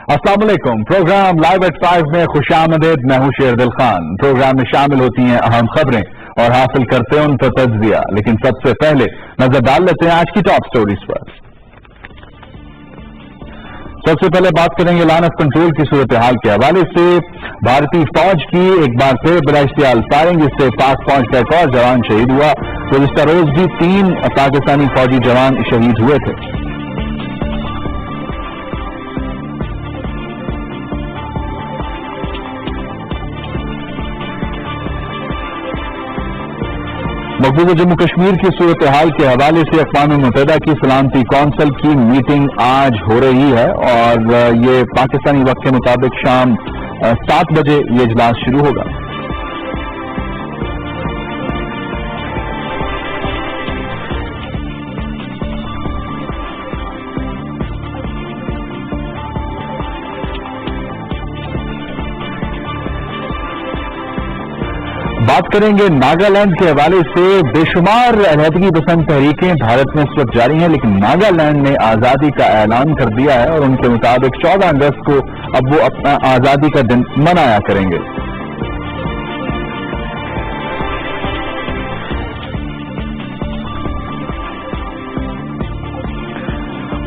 अस्सलाम वालेकुम। Programme live at 5 में खुशामदीद। मैं हूं शेरदिल खान। प्रोग्राम में शामिल होती हैं अहम खबरें और हासिल करते हैं उन पर तज्जिया, लेकिन सबसे पहले नजर डाल लेते हैं आज की टॉप स्टोरीज पर। सबसे पहले बात करेंगे लाइन ऑफ कंट्रोल की सूरत हाल के हवाले से। भारतीय फौज की एक बार फिर बलाइस्तियाल फायरिंग, जिससे पाक फौज का एक और जवान शहीद हुआ। गुज़िश्ता रोज भी 3 पाकिस्तानी फौजी जवान शहीद हुए थे। मकबूजा जम्मू कश्मीर की सूरत हाल के हवाले से अक़वाम मुत्तहिदा की सलामती कौंसिल की मीटिंग आज हो रही है और ये पाकिस्तानी वक्त के मुताबिक शाम 7 बजे ये इजलास शुरू होगा। बात करेंगे नागालैंड के हवाले से। बेशुमार अलहदगी पसंद तहरीकें भारत में इस वक्त जारी हैं, लेकिन नागालैंड ने आज़ादी का ऐलान कर दिया है और उनके मुताबिक 14 अगस्त को अब वो अपना आज़ादी का दिन मनाया करेंगे।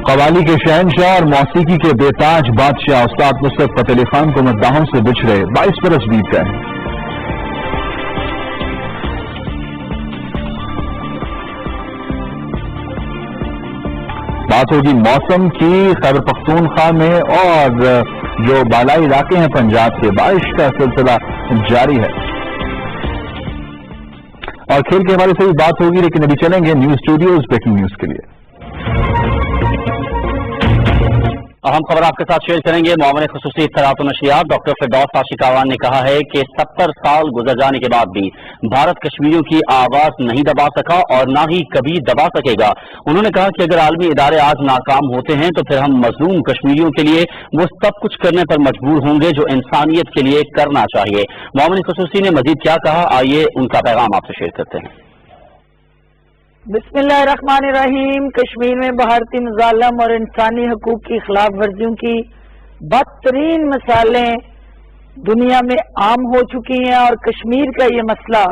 कव्वाली के शहंशाह और मौसीकी के बेताज बादशाह उस्ताद नुसरत फतेह अली खान को मद्दाहों से बिछड़े 22 बरस बीत गए हैं। बात होगी मौसम की। खैबर पख्तूनख्वा में और जो बालाई इलाके हैं पंजाब के, बारिश का सिलसिला जारी है। और खेल के हवाले से भी बात होगी, लेकिन अभी चलेंगे न्यूज स्टूडियोज ब्रेकिंग न्यूज के लिए। अहम खबर आपके साथ शेयर करेंगे। मुआविन खुसूसी इत्तलात व नशरियात डॉक्टर फिरदौस आशिकावान ने कहा है कि 70 साल गुजर जाने के बाद भी भारत कश्मीरियों की आवाज नहीं दबा सका और ना ही कभी दबा सकेगा। उन्होंने कहा कि अगर आलमी इदारे आज नाकाम होते हैं तो फिर हम मजलूम कश्मीरियों के लिए वो सब कुछ करने पर मजबूर होंगे जो इंसानियत के लिए करना चाहिए। मुआविन खुसूसी ने मजीद क्या कहा, आइए उनका पैगाम आपसे शेयर करते हैं। बिस्मिल्लाहिर्रहमानिर्रहीम। कश्मीर में भारतीय मुजालम और इंसानी हकूक की खिलाफ वर्जियों की बदतरीन मिसालें दुनिया में आम हो चुकी हैं और कश्मीर का ये मसला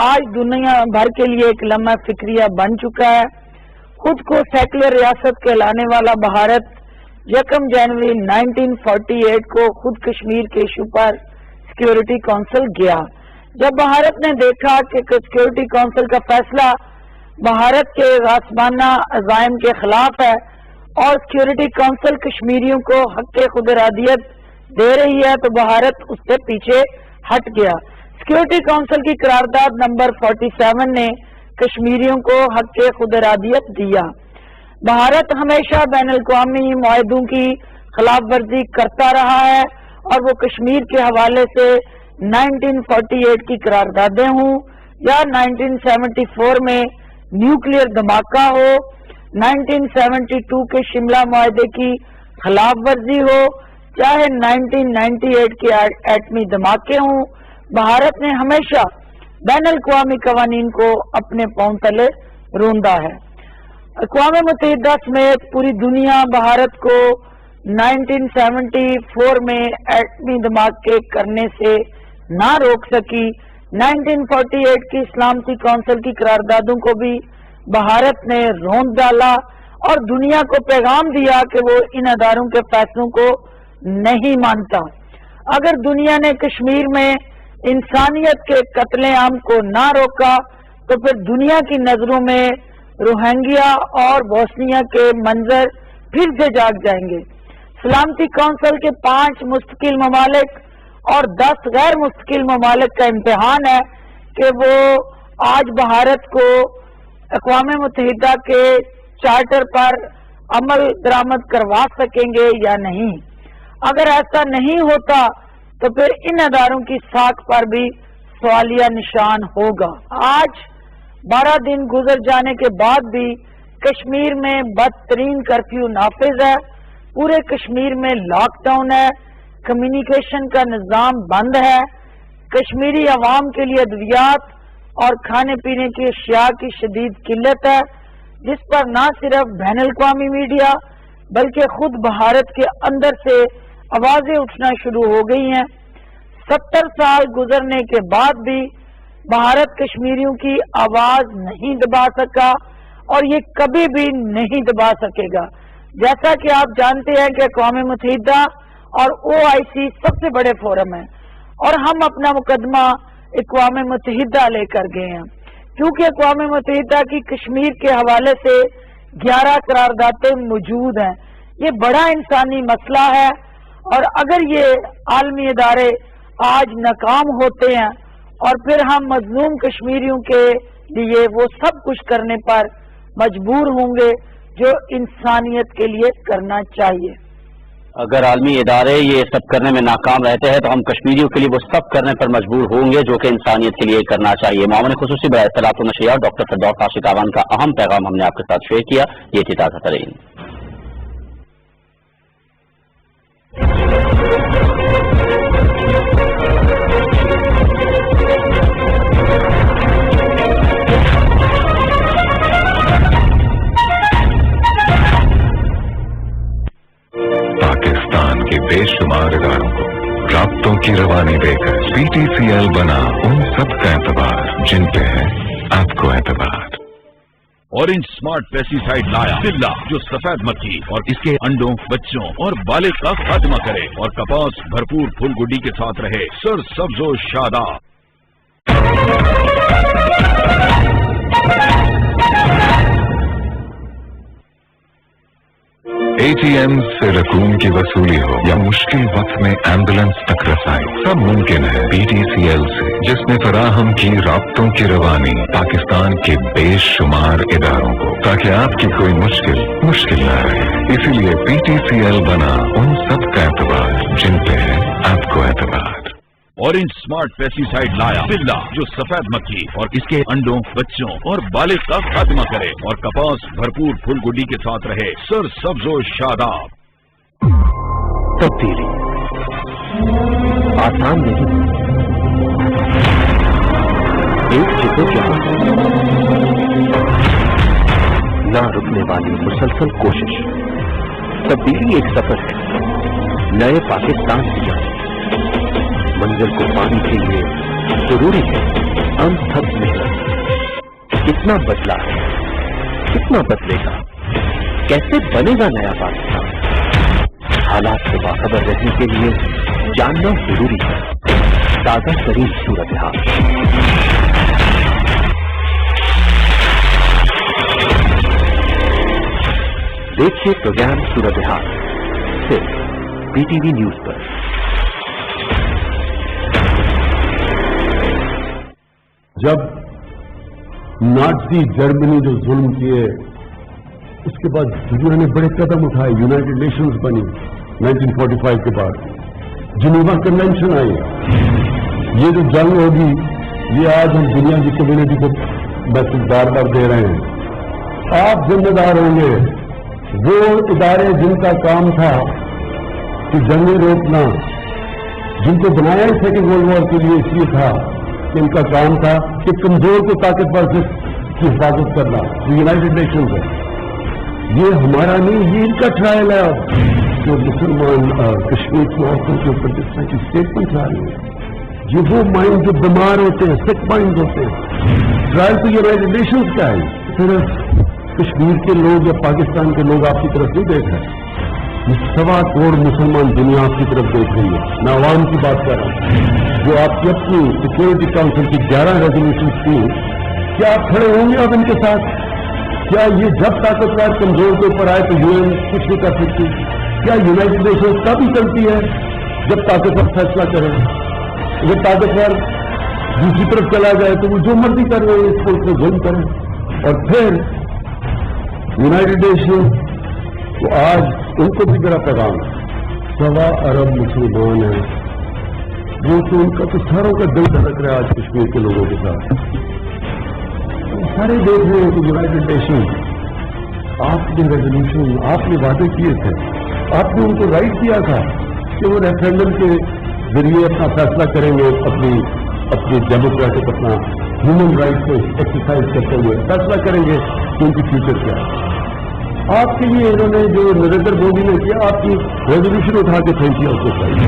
आज दुनिया भर के लिए एक लम्हा फिक्रिया बन चुका है। खुद को सेकुलर रियासत कहलाने वाला भारत 1 जनवरी 1948 को खुद कश्मीर के इशू पर सिक्योरिटी काउंसिल गया। जब भारत ने देखा कि सिक्योरिटी काउंसिल का फैसला भारत के गासबाना अज़ाइम के खिलाफ है और सिक्योरिटी काउंसिल कश्मीरियों को हक खुद इरादियत दे रही है, तो भारत उससे पीछे हट गया। सिक्योरिटी काउंसिल की करारदाद नंबर 47 ने कश्मीरियों को हक खुद इरादियत दिया। भारत हमेशा बैनुल-अक़वामी मुआहदों की खिलाफ वर्जी करता रहा है और वो कश्मीर के हवाले से 1948 की करारदादें हों या 1974 में न्यूक्लियर धमाका हो, 1972 के शिमला मुआहदे की खिलाफ वर्जी हो, चाहे 1998 के एटमी धमाके हों, भारत ने हमेशा बैनुल-अक़वामी कवानीन को अपने पांव तले रोंदा है। अक़वाम मुत्तहिदा समेत पूरी दुनिया भारत को 1974 में एटमी धमाके करने से ना रोक सकी। 1948 की सलामती काउंसिल की करारदादों को भी भारत ने रोंद डाला और दुनिया को पैगाम दिया कि वो इन अदारों के फैसलों को नहीं मानता। अगर दुनिया ने कश्मीर में इंसानियत के कत्ले-आम को ना रोका तो फिर दुनिया की नजरों में रोहिंग्या और बोस्निया के मंजर फिर से जाग जाएंगे। सलामती काउंसिल के 5 मुस्तकिल ममालिक और 10 गैर मुस्तकिल ममालिक का इम्तिहान है कि वो आज भारत को अक़वाम मुत्तहिदा के चार्टर पर अमल दरामद करवा सकेंगे या नहीं। अगर ऐसा नहीं होता तो फिर इन अदारों की साख पर भी सवालिया निशान होगा। आज 12 दिन गुजर जाने के बाद भी कश्मीर में बदतरीन कर्फ्यू नाफिज है। पूरे कश्मीर में लॉकडाउन है, कम्युनिकेशन का निज़ाम बंद है। कश्मीरी अवाम के लिए अद्वियात और खाने पीने की अशिया की शदीद किल्लत है, जिस पर न सिर्फ बैनुल-अक़वामी मीडिया बल्कि खुद भारत के अंदर से आवाजें उठना शुरू हो गई हैं। 70 साल गुजरने के बाद भी भारत कश्मीरियों की आवाज नहीं दबा सका और ये कभी भी नहीं दबा सकेगा। जैसा कि आप जानते हैं कि अक़वाम मुत्तहिदा और OIC सबसे बड़े फोरम हैं और हम अपना मुकदमा अक़वाम मुत्तहिदा लेकर गए हैं, क्योंकि अक़वाम मुत्तहिदा की कश्मीर के हवाले से 11 करारदादें मौजूद हैं। ये बड़ा इंसानी मसला है और अगर ये आलमी इदारे आज नाकाम होते हैं और फिर हम मजलूम कश्मीरियों के लिए वो सब कुछ करने पर मजबूर होंगे जो इंसानियत के लिए करना चाहिए। अगर आलमी इदारे ये सब करने में नाकाम रहते हैं तो हम कश्मीरियों के लिए वो सब करने पर मजबूर होंगे जो कि इंसानियत के लिए करना चाहिए। मामले खुसूसी बराए इत्तलात व नशरियात डॉक्टर फिरदौस आशिक आवान का अहम पैगाम हमने आपके साथ शेयर किया। ये थी ताज़ा तरीन। पाकिस्तान के बेशुमार इदारों को राब्तों की रवानी देकर PTCL बना उन सब का एतबार जिन पे है आपको एतबार। ऑरेंज स्मार्ट पेस्टिसाइड लाया जिल्ला जो सफेद मक्खी और इसके अंडों, बच्चों और बाले का खात्मा करे और कपास भरपूर फूल गुड्डी के साथ रहे सर सब्जो शादाब। ATM से रकूम की वसूली हो या मुश्किल वक्त में एम्बुलेंस तक रसाई, सब मुमकिन है PTCL से, जिसने फराहम की राब्तों की रवानी पाकिस्तान के बेशुमार इदारों को, ताकि आपकी कोई मुश्किल न रहे। इसीलिए PTCL बना उन सब का एतबार जिन पे है आपको एतबार। ऑरेंज स्मार्ट पेस्टिसाइड लाया जिल्ला जो सफेद मक्खी और इसके अंडों, बच्चों और बाले का खात्मा करे और कपास भरपूर फूल गुड्डी के साथ रहे सर सब्जो शादाब। तब्दीली आसान नहीं, एक जद्दोजहद, ना रुकने वाली मुसलसल कोशिश। तब्दीली एक सफर है नए पाकिस्तान की जाने। मंजिल को पाने के लिए जरूरी है अनथक मेहनत। कितना बदला है, कितना बदलेगा, कैसे बनेगा नया पाकिस्तान, हालात से बाखबर रहने के लिए जानना जरूरी है ताजा तरीन सूरत हाल। देखिए प्रोग्राम सूरत हाल सिर्फ PTV न्यूज पर। जब नाज़ी जर्मनी जो जुल्म किए, उसके बाद दुनिया ने बड़े कदम उठाए। यूनाइटेड नेशंस बनी 1945 के बाद, जिनेवा कन्वेंशन आई। ये जो जंग होगी, ये आज हम दुनिया की कम्युनिटी को मैसेज बार बार दे रहे हैं। आप जिम्मेदार होंगे। वो इदारे जिनका काम था कि जंगें रोकना, जिनको बनाया ही सेकेंड वर्ल्ड वॉर के लिए इसलिए था कि इनका काम था कि कमजोर को ताकतवर से हिफाजत करना, जो यूनाइटेड नेशंस है। ये हमारा नहीं, ये इनका ट्रायल है। जो मुसलमान कश्मीर की औरतों के ऊपर जिस तरह की स्टेटमेंट आ रही है, ये वो माइंड जो बीमार होते हैं, सिक माइंड होते हैं। ट्रायल तो यूनाइटेड नेशंस का है, सिर्फ कश्मीर के लोग या पाकिस्तान के लोग आपकी तरफ नहीं देख रहे। 1.25 करोड़ मुसलमान दुनिया आपकी तरफ देख रही है। मैं अवाम की बात कर रहा हूँ जो आपकी अपनी सिक्योरिटी काउंसिल की 11 रेजोल्यूशन थी। क्या आप खड़े होंगे अब इनके साथ? क्या ये जब ताकतवर कमजोर के ऊपर आए तो UN कुछ नहीं कर सकती? क्या यूनाइटेड नेशंस तभी चलती है जब ताकतवर फैसला करे? अगर ताकतवर दूसरी तरफ चला जाए तो वो जो मर्जी कर रहे हैं, इसको उसमें जुल्म करें। और फिर यूनाइटेड नेशंस तो आज उनको भी मेरा पैगाम, 1.25 अरब मुसलमान हैं, वो तो उनका तो सारों का दिल धड़क रहा है आज कश्मीर के लोगों के साथ। सारे देख रहे हैं कि यूनाइटेड नेशन, आपने रेजोल्यूशन, आपने वादे किए थे, आपने उनको राइट दिया था कि वो रेफरेंडम के जरिए अपना फैसला करेंगे, अपनी डेमोक्रेटिक, अपना ह्यूमन राइट को एक्सरसाइज करते हुए फैसला करेंगे कि उनकी फ्यूचर क्या है। آپ کے لیے انہوں نے جو نریندر مودی نے کیا، آپ کی ریزولوشن اٹھا کے پھینکی اس کو چاہیے.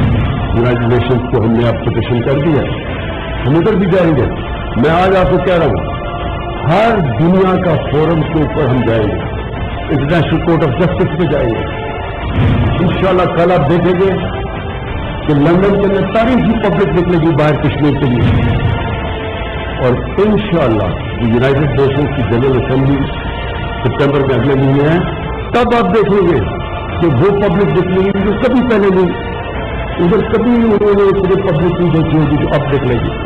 یونائٹڈ نیشنز کو ہم نے اب پٹیشن کر دیا، ہم ادھر بھی جائیں گے. میں آج آپ کو کہہ رہا ہوں ہر دنیا کا فورم کے اوپر ہم جائیں گے، انٹرنیشنل کورٹ آف جسٹس پہ جائیں گے. انشاءاللہ کل آپ دیکھیں گے کہ لندن کے اندر تاریخی پبلک نکلے گی باہر کشمیر کے لیے، اور انشاءاللہ یونائٹڈ نیشنز کی جنرل اسمبلی ستمبر میں اگلے مہینے ہے، تب آپ دیکھیں گے کہ وہ پبلک نکلے گی جو کبھی پہلے نہیں، ادھر کبھی انہوں نے اتنی پبلک نہیں دیکھی ہوگی جو اب نکلے گی.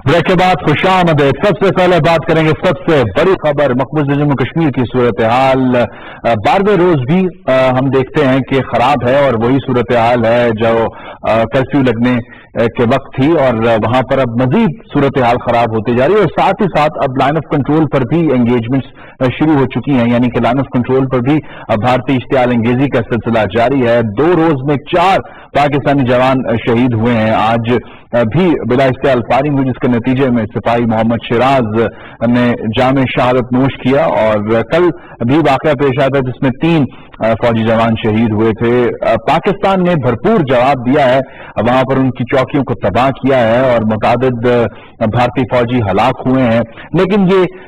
بریک کے بعد خوش آمدید. سب سے پہلے بات کریں گے سب سے بڑی خبر مقبوضہ جموں کشمیر کی صورتحال. 12ویں روز بھی ہم دیکھتے ہیں کہ خراب ہے، اور وہی صورتحال ہے جو کرفیو لگنے کے وقت تھی، اور وہاں پر اب مزید صورتحال خراب ہوتی جا رہی ہے، اور ساتھ ہی ساتھ اب لائن آف کنٹرول پر بھی انگیجمنٹس شروع ہو چکی ہیں. یعنی کہ لائن آف کنٹرول پر بھی اب بھارتی اشتعال انگیزی کا سلسلہ جاری ہے. 2 روز میں 4 پاکستانی جوان شہید ہوئے ہیں. آج بھی بلا اشتعال فائرنگ ہوئی، جس کے نتیجے میں سپاہی محمد شیراز نے جام شہادت نوش کیا، اور کل بھی واقعہ پیش آیا تھا جس میں 3 فوجی جوان شہید ہوئے تھے. پاکستان نے بھرپور جواب دیا ہے، وہاں پر ان کی چوکیوں کو تباہ کیا ہے، اور متعدد بھارتی فوجی ہلاک ہوئے ہیں. لیکن یہ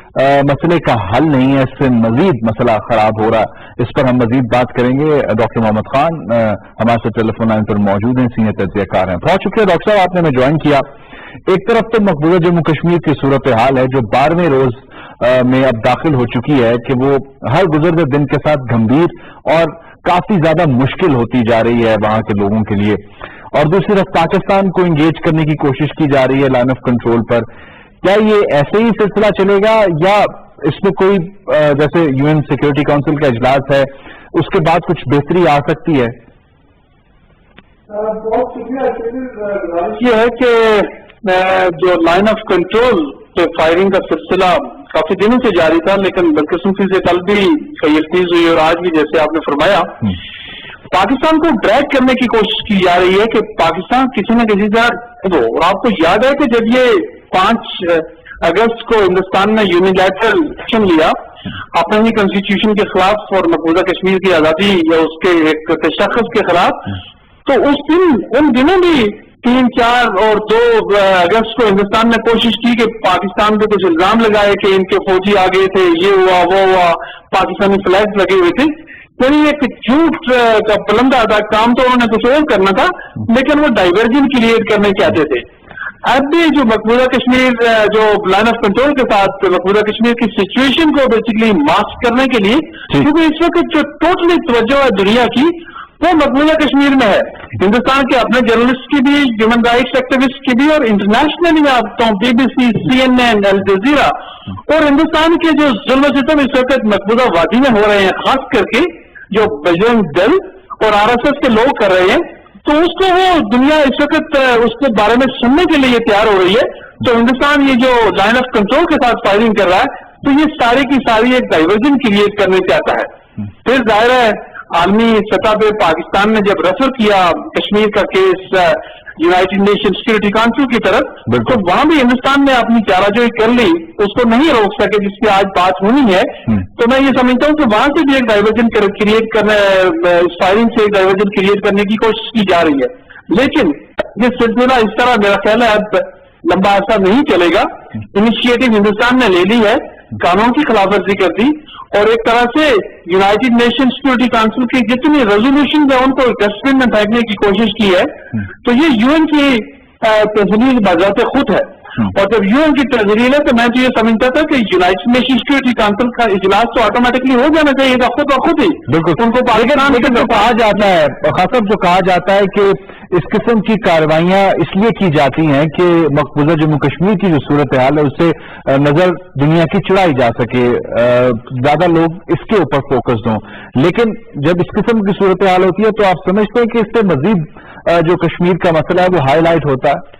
مسئلے کا حل نہیں ہے، اس سے مزید مسئلہ خراب ہو رہا ہے. اس پر ہم مزید بات کریں گے. ڈاکٹر محمد خان ہمارے سے ٹیلی فون لائن پر موجود ہیں، سینئر تجزیہ کار ہیں. بہت شکریہ ڈاکٹر صاحب، آپ نے ہمیں جوائن کیا. ایک طرف تو مقبوضہ جموں کشمیر کی صورتحال ہے جو 12ویں روز میں اب داخل ہو چکی ہے کہ وہ ہر گزرتے دن کے ساتھ گمبھیر اور کافی زیادہ مشکل ہوتی جا رہی ہے وہاں کے لوگوں کے لیے، اور دوسری طرف پاکستان کو انگیج کرنے کی کوشش کی جا رہی ہے لائن آف کنٹرول پر. کیا یہ ایسے ہی سلسلہ چلے گا، یا اس میں کوئی جیسے UN سیکورٹی کونسل کا اجلاس ہے اس کے بعد کچھ بہتری آ سکتی ہے؟ بہت شکریہ. یہ ہے کہ جو لائن آف کنٹرول پہ فائرنگ کا سلسلہ کافی دنوں سے جاری تھا، لیکن بدقسمتی سے کل بھی تیز ہوئی، اور آج بھی جیسے آپ نے فرمایا پاکستان کو ڈریگ کرنے کی کوشش کی جا رہی ہے کہ پاکستان کسی نہ کسی طرح ہو. اور آپ کو یاد ہے کہ جب یہ 5 اگست کو ہندوستان نے یونیلیٹرل ایکشن لیا اپنے ہی کانسٹیٹیوشن کے خلاف اور مقبوضہ کشمیر کی آزادی یا اس کے ایک تشخص کے خلاف، تو اس دن ان دنوں بھی 3, 4 اور 2 اگست کو ہندوستان نے کوشش کی کہ پاکستان پہ کچھ الزام لگائے کہ ان کے فوجی آ گئے تھے، یہ ہوا وہ ہوا، پاکستانی فلیگز لگے ہوئے تھے. یعنی ایک جھوٹ کا بلندہ کام تو انہوں نے کچھ اور کرنا تھا، لیکن وہ ڈائیورژن کریٹ کرنے چاہتے تھے. اب بھی جو مقبوضہ کشمیر جو لائن آف کنٹرول کے ساتھ مقبوضہ کشمیر کی سچویشن کو بیسیکلی ماسک کرنے کے لیے، کیونکہ اس وقت جو ٹوٹلی توجہ ہے دنیا کی وہ مقبوضہ کشمیر میں ہے. ہندوستان کے اپنے جرنلسٹ کی بھی، ہیومن رائٹس ایکٹیوسٹ کی بھی، اور انٹرنیشنلی میں آپ بتاؤں BBC, CNN, الجزیرہ، اور ہندوستان کے جو ظلم و ستم اس وقت مقبوضہ وادی میں ہو رہے ہیں، خاص کر کے جو بجرنگ دل اور RSS کے لوگ کر رہے ہیں، تو اس کو وہ دنیا اس وقت اس کے بارے میں سننے کے لیے تیار ہو رہی ہے. تو ہندوستان یہ جو لائن آف کنٹرول کے ساتھ فائرنگ کر رہا ہے، تو یہ ساری کی ساری ایک ڈائیورژن کریٹ کرنے چاہتا ہے. پھر ظاہر ہے عالمی سطح پہ پاکستان نے جب ریفر کیا کشمیر کا case United nation security council کی طرف، تو وہاں بھی ہندوستان نے اپنی چارہ کر لی، اس کو نہیں روک سکے جس کی آج بات ہونی ہے. تو میں یہ سمجھتا ہوں کہ وہاں سے بھی ایک ڈائیورژن کریٹ کرنے، اس فائرنگ سے ایک ڈائیورژن کریٹ کرنے کی کوشش کی جا رہی ہے. لیکن یہ سلسلہ اس طرح میرا خیال ہے اب لمبا عرصہ نہیں چلے گا. انیشیٹو ہندوستان نے لے لی ہے، قانون کی خلاف ورزی کر دی، اور ایک طرح سے یونائٹڈ نیشن سیکورٹی کونسل کی جتنی ریزولوشن ہے ان کو ڈسٹ بن میں پھینکنے کی کوشش کی ہے. تو یہ UN کی تجویز بذات خود ہے. और जब यूएन की ट्रेजरी है तो मैं तो ये समझता था कि यूनाइटेड नेशन सिक्योरिटी काउंसिल का इजलास तो ऑटोमेटिकली हो जाना चाहिए खुद ही। बिल्कुल उनको लेकिन जो कहा जाता है खास जो कहा जाता है कि इस किस्म की कार्रवाइयां इसलिए की जाती हैं कि मकबूजा जम्मू कश्मीर की जो सूरत हाल है उससे नजर दुनिया की चुराई जा सके, ज्यादा लोग इसके ऊपर फोकस्ड हों। लेकिन जब इस किस्म की सूरत हाल होती है तो आप समझते हैं कि इससे मजीद जो कश्मीर का मसला है वो हाईलाइट होता है?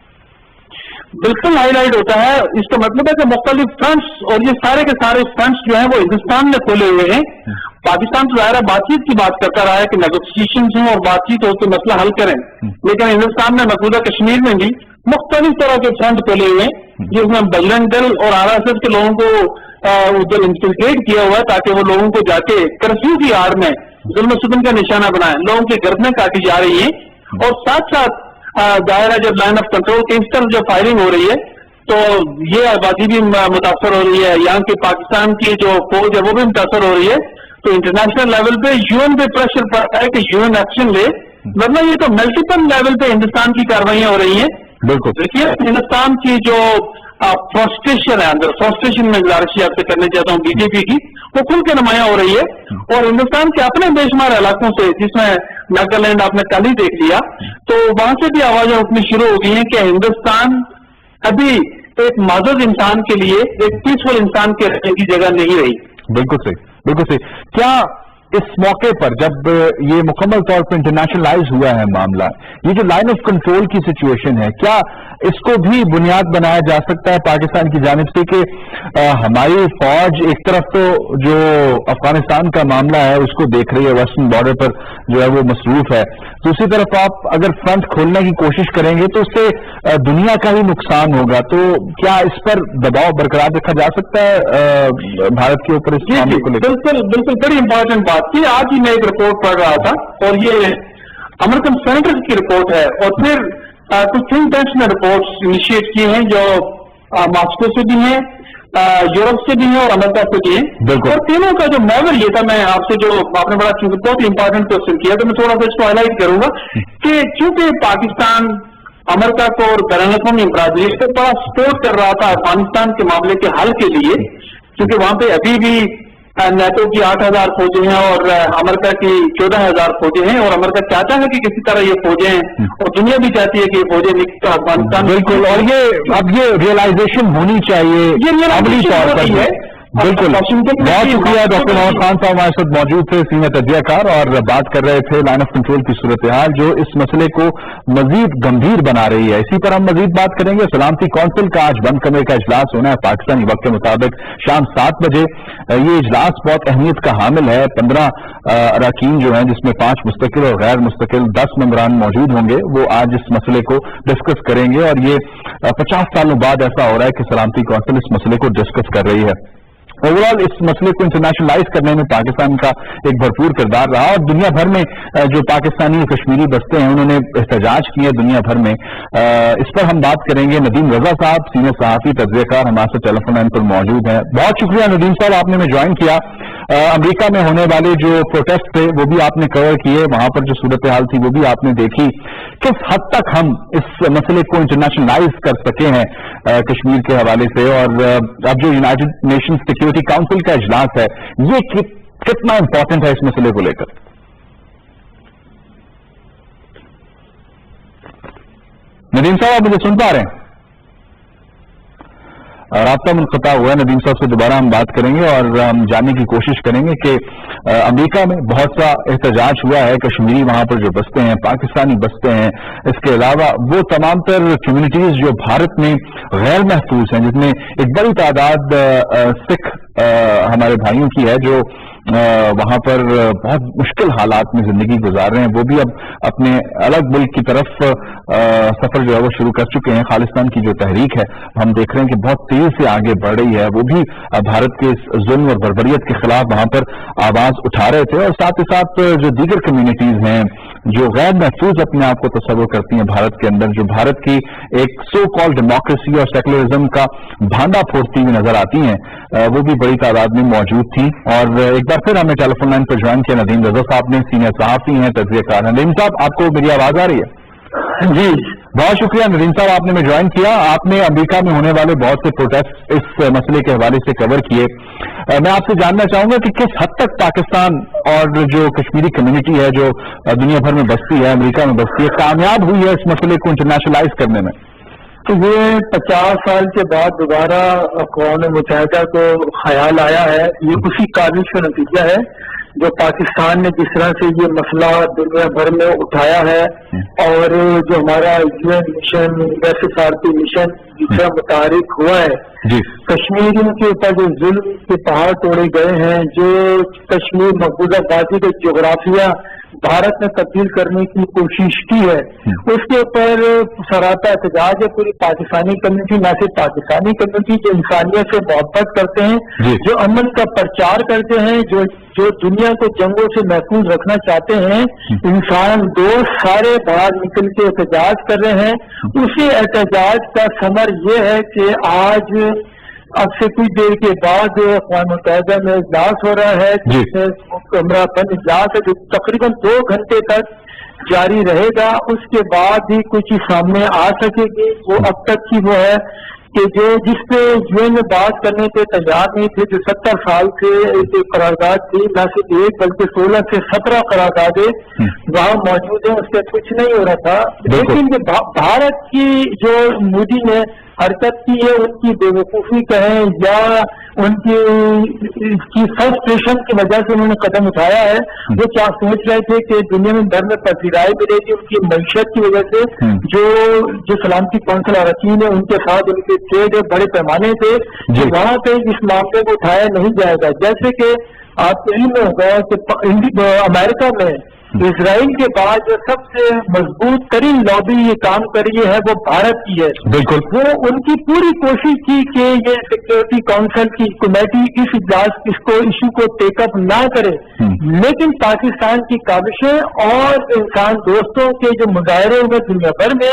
बिल्कुल हाईलाइट होता है। इसका मतलब है कि मुख्तलिफ फ्रंट्स और ये सारे के सारे फ्रंट्स जो हैं वो हिंदुस्तान में खोले हुए हैं। पाकिस्तान तो ज़ाहिर बातचीत की बात करता रहा है कि नेगोशिएशन हो और बातचीत हो तो मसला हल करें, लेकिन हिंदुस्तान में मकबूजा कश्मीर में भी मुख्तलिफ तरह के फ्रंट खोले हुए हैं जिसमें बजरंग दल और RSS के लोगों को उधर इंफिल्ट्रेट किया हुआ है ताकि वो लोगों को जाके कर्फ्यू की आड़ में जुल्म सितम का निशाना बनाए, लोगों की गर्दनें काटी जा रही है। और साथ साथ जाहिर है जब लाइन ऑफ कंट्रोल के इस तरफ जो फायरिंग हो रही है तो ये आबादी भी मुतासर हो रही है, यहाँ की पाकिस्तान की जो फौज है वो भी मुतासर हो रही है। तो इंटरनेशनल लेवल पे यूएन पे प्रेशर पड़ता है कि यूएन एक्शन ले, वरना ये तो मल्टीपल लेवल पे हिंदुस्तान की कार्रवाइयां हो रही हैं। बिल्कुल देखिए हिंदुस्तान की जो फ्रस्ट्रेशन है अंदर, फ्रस्ट्रेशन में गुजारिश आपसे करना चाहता हूँ बीजेपी की, वो खुल के नुमाया हो रही है। और हिंदुस्तान के अपने बेशुमार इलाकों से जिसमें नागालैंड आपने कल ही देख लिया, तो वहां से भी आवाजें उठनी शुरू हो गई हैं कि हिंदुस्तान अभी एक माजूद इंसान के लिए, एक पीसफुल इंसान के रहने की जगह नहीं रही। बिल्कुल सही, बिल्कुल सही। क्या इस मौके पर जब ये मुकम्मल तौर पर इंटरनेशनलाइज हुआ है मामला, ये जो लाइन ऑफ कंट्रोल की सिचुएशन है, क्या इसको भी बुनियाद बनाया जा सकता है पाकिस्तान की जानिब से कि हमारी फौज एक तरफ तो जो अफगानिस्तान का मामला है उसको देख रही है, वेस्टर्न बॉर्डर पर जो है वो मसरूफ है, दूसरी तरफ आप अगर फ्रंट खोलने की कोशिश करेंगे तो उससे दुनिया का ही नुकसान होगा। तो क्या इस पर दबाव बरकरार रखा जा सकता है भारत के ऊपर इस मामले को लेकर? बिल्कुल बिल्कुल, बड़ी इंपॉर्टेंट बात थी। आज ही मैं एक रिपोर्ट पढ़ रहा था और ये अमेरिकन सेनेटर्स की रिपोर्ट है और फिर कुछ थिंक टैंक्स ने रिपोर्ट्स इनिशिएट की हैं जो मॉस्को से भी हैं, यूरोप से भी हैं और अमेरिका से भी हैं। और तीनों का जो मैवर ये था, मैं आपसे जो आपने बड़ा चूंकि बहुत इंपॉर्टेंट क्वेश्चन किया तो मैं थोड़ा सा इसको हाईलाइट करूंगा कि चूंकि पाकिस्तान अमेरिका को और बैनुल-अक़वामी बरादरी को बड़ा सपोर्ट कर रहा था अफगानिस्तान के मामले के हल के लिए, क्योंकि वहां पे अभी भी नेटो की 8,000 फौजें हैं और अमेरिका की 14,000 फौजें हैं और अमेरिका चाहता है कि किसी तरह ये फौजें और दुनिया भी चाहती है कि ये फौजें निकल अफगानिस्तान। बिल्कुल, और ये अब ये रियलाइजेशन होनी चाहिए अमली तौर पर है। बिल्कुल, बहुत शुक्रिया डॉक्टर मोहम्मद खान साहब हमारे साथ मौजूद थे, सीनियर तज्जियाकार, और बात कर रहे थे लाइन ऑफ कंट्रोल की सूरत हाल जो इस मसले को मजीद गंभीर बना रही है। इसी पर हम मजीद बात करेंगे। सलामती कौंसिल का आज बंद कमरे का इजलास होना है पाकिस्तानी वक्त के मुताबिक शाम 7 बजे। ये इजलास बहुत अहमियत का हामिल है। 15 अरकान जो हैं जिसमें 5 मुस्तकिल और गैर मुस्तकिल 10 मेंबरान मौजूद होंगे, वो आज इस मसले को डिस्कस करेंगे। और ये 50 सालों बाद ऐसा हो रहा है कि सलामती कौंसिल इस मसले को डिस्कस कर रही है। ओवरऑल इस मसले को इंटरनेशनलाइज करने में पाकिस्तान का एक भरपूर किरदार रहा और दुनिया भर में जो पाकिस्तानी कश्मीरी बस्ते हैं उन्होंने एहतजाज किए दुनिया भर में। इस पर हम बात करेंगे। नदीम रजा साहब सीनियर सहाफी तज्जियाकार हमारे साथ टेलीफोन लाइन पर मौजूद हैं। बहुत शुक्रिया नदीम साहब, आपने हमें ज्वाइन किया। अमेरिका में होने वाले जो प्रोटेस्ट थे वो भी आपने कवर किए, वहां पर जो सूरत हाल थी वो भी आपने देखी। किस हद तक हम इस मसले को इंटरनेशनलाइज कर सके हैं कश्मीर के हवाले से, और अब जो यूनाइटेड नेशंस सिक्योरिटी काउंसिल का इजलास है ये कितना इंपॉर्टेंट है इस मसले को लेकर? नदीम साहब आप मुझे सुन पा रहे हैं? राब्ता मुनक़ता हुआ है। नदीम साहब से दोबारा हम बात करेंगे और हम जानने की कोशिश करेंगे कि अमेरिका में बहुत सा एहतजाज हुआ है, कश्मीरी वहां पर जो बसते हैं, पाकिस्तानी बसते हैं, इसके अलावा वो तमाम तर कम्युनिटीज जो भारत में गैर महफूज हैं, जिसमें एक बड़ी तादाद सिख हमारे भाइयों की है जो वहां पर बहुत मुश्किल हालात में जिंदगी गुजार रहे हैं, वो भी अब अपने अलग मुल्क की तरफ सफर जो है वो शुरू कर चुके हैं। खालिस्तान की जो तहरीक है हम देख रहे हैं कि बहुत तेजी से आगे बढ़ रही है, वो भी भारत के जुल्म और बर्बरियत के खिलाफ वहां पर आवाज उठा रहे थे। और साथ ही साथ जो दीगर कम्युनिटीज हैं जो गैर महफूज अपने आप को तस्वर करती हैं भारत के अंदर, जो भारत की एक सो कॉल्ड डेमोक्रेसी और सेकुलरिज्म का भांडा फोड़ती हुई नजर आती हैं, वो भी बड़ी तादाद में मौजूद थी। और एक बार फिर हमें टेलीफोन लाइन पर ज्वाइन किया नदीम रजा साहब ने, सीनियर सहाफी हैं, तज्जियाकार। नदीम साहब आपको मेरी आवाज आ रही है? जी بہت شکریہ ندیم صاحب، آپ نے میں جوائن کیا. آپ نے امریکہ میں ہونے والے بہت سے پروٹیسٹ اس مسئلے کے حوالے سے کور کیے. میں آپ سے جاننا چاہوں گا کہ کس حد تک پاکستان اور جو کشمیری کمیونٹی ہے جو دنیا بھر میں بستی ہے، امریکہ میں بستی ہے، کامیاب ہوئی ہے اس مسئلے کو انٹرنیشنلائز کرنے میں؟ تو یہ 50 سال کے بعد دوبارہ اقوام متحدہ کو خیال آیا ہے. یہ اسی کاوش کا نتیجہ ہے جو پاکستان نے جس طرح سے یہ مسئلہ دنیا بھر میں اٹھایا ہے، اور جو ہمارا UN مشن، سفارتی مشن جس سے متحرک ہوا ہے، کشمیریوں کے اوپر جو ظلم کے پہاڑ توڑے گئے ہیں، جو کشمیر مقبوضہ آبادی کا جغرافیہ بھارت میں تبدیل کرنے کی کوشش کی ہے، اس کے اوپر سراپا احتجاج ہے پوری پاکستانی کمیونٹی. نہ صرف پاکستانی کمیونٹی جو انسانیت سے محبت کرتے ہیں، جو امن کا پرچار کرتے ہیں، جو دنیا کو جنگوں سے محفوظ رکھنا چاہتے ہیں، انسان دوست سارے باہر نکل کے احتجاج کر رہے ہیں. اسی احتجاج کا ثمر یہ ہے کہ آج اب سے کچھ دیر کے بعد اقوام متحدہ میں اجلاس ہو رہا ہے، جس میں کمرہ بند اجلاس ہے جو تقریباً 2 گھنٹے تک جاری رہے گا. اس کے بعد ہی کچھ سامنے آ سکے گی. وہ اب تک کی وہ ہے کہ جس پہ UN میں بات کرنے پہ تیار نہیں تھے، جو 70 سال سے جو قرارداد تھی، نہ صرف 1 بلکہ 16 سے 17 قراردادیں وہاں موجود ہیں، اس سے کچھ نہیں ہو رہا تھا. لیکن بھارت کی جو مودی نے حرکت کی ہے، ان کی بے وقوفی کہیں یا ان کی فرسٹریشن کی وجہ سے انہوں نے قدم اٹھایا ہے. وہ کیا سوچ رہے تھے کہ دنیا میں بھر میں پذیرائی ملے گی ان کی معیشت کی وجہ سے، جو سلامتی کونسل اراکین ہے ان کے ساتھ ان کے ٹریڈ بڑے پیمانے پہ، وہاں پہ اس معاملے کو اٹھایا نہیں جائے گا. جیسے کہ آپ کو علم ہوگا کہ امریکہ میں اسرائیل کے بعد جو سب سے مضبوط ترین لابی یہ کام کر رہی ہے وہ بھارت کی ہے. بالکل، وہ ان کی پوری کوشش تھی کہ یہ سیکورٹی کونسل کی کمیٹی اس ایشو کو ٹیک اپ نہ کرے، لیکن پاکستان کی کاوشیں اور انسان دوستوں کے جو مظاہرے ہوئے دنیا بھر میں،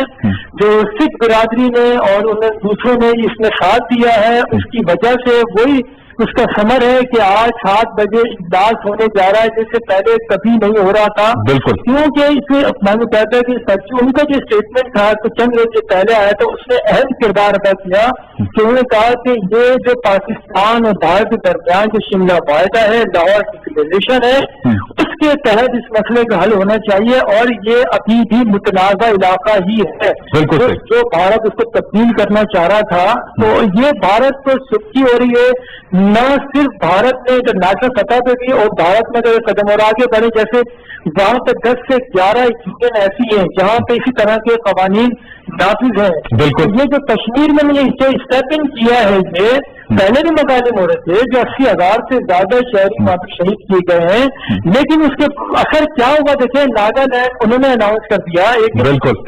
جو سکھ برادری نے اور انہیں دوسروں نے اس میں ساتھ دیا ہے، اس کی وجہ سے وہی اس کا ثمر ہے کہ آج 7 بجے اجلاس ہونے جا رہا ہے، جس سے پہلے کبھی نہیں ہو رہا تھا. بالکل، کیونکہ اس میں اقوام متحدہ کی ان کا جو اسٹیٹمنٹ تھا تو چند روز پہلے آیا تھا، اس نے اہم کردار ادا کیا کہ انہوں نے کہا کہ یہ جو پاکستان اور بھارت کے درمیان جو شملہ معاہدہ ہے، لاہور ڈکلریشن ہے، اس کے تحت اس مسئلے کا حل ہونا چاہیے، اور یہ ابھی بھی متنازع علاقہ ہی ہے. جو بھارت اس کو تبدیل کرنا چاہ رہا تھا، تو یہ بھارت تو سکی ہو رہی ہے. نہ صرف بھارت میں انٹرنیشنل سطح پہ بھی، اور بھارت میں اگر قدم اور آگے بڑھے، جیسے وہاں پہ 10 سے 11 یونین ایسی ہیں جہاں پہ اسی طرح کے قوانین نافذ ہیں. بالکل، یہ جو کشمیر میں اسٹیپ ان کیا ہے، یہ پہلے بھی مظالم ہو رہے تھے، جو 80,000 سے زیادہ شہری وہاں پہ شہید کیے گئے ہیں، لیکن اس کے اثر کیا ہوگا دیکھیں. ناگالینڈ انہوں نے اناؤنس کر دیا، ایک